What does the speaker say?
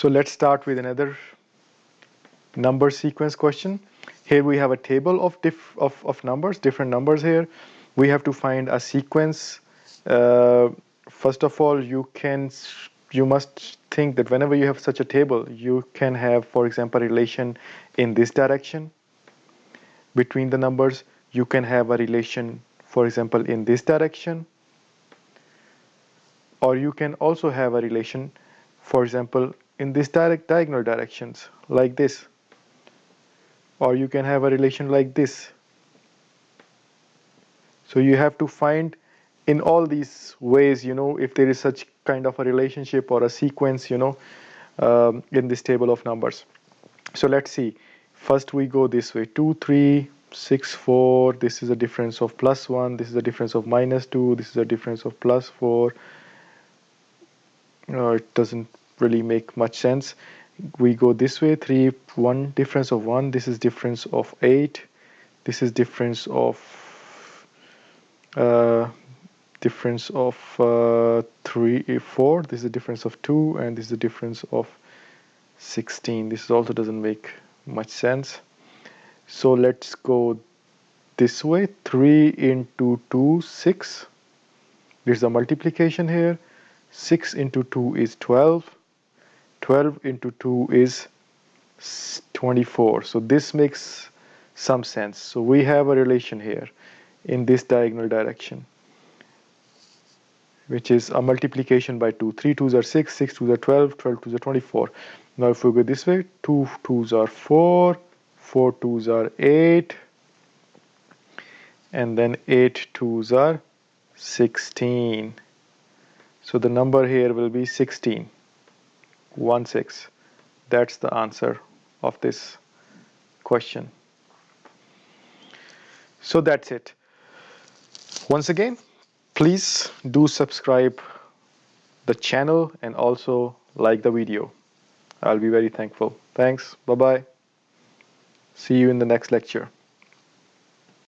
So let's start with another number sequence question. Here we have a table of numbers, different numbers here. We have to find a sequence. First of all, you must think that whenever you have such a table, you can have, for example, a relation in this direction between the numbers. You can have a relation, for example, in this direction. Or you can also have a relation, for example, in this diagonal directions, like this. Or you can have a relation like this. So you have to find in all these ways, if there is such kind of a relationship or a sequence, in this table of numbers. So let's see. First we go this way, 2, 3, 6, 4. This is a difference of +1. This is a difference of -2. This is a difference of +4. It doesn't really make much sense. We go this way, 3, 1, difference of 1. This is difference of 8. This is difference of 3, 4. This is a difference of 2, and this is a difference of 16. This also doesn't make much sense. So let's go this way. 3 into 2, 6. There's a multiplication here. 6 into 2 is 12. 12 into 2 is 24. So this makes some sense. So we have a relation here in this diagonal direction, which is a multiplication by 2. 3 2s are 6, 6 2s are 12, 12 2s are 24. Now if we go this way, 2 2s are 4, 4 2s are 8, and then 8 2s are 16. So the number here will be 16. 1 6. That's the answer of this question. So that's it. Once again, please do subscribe the channel and also like the video. I'll be very thankful. Thanks. Bye-bye. See you in the next lecture.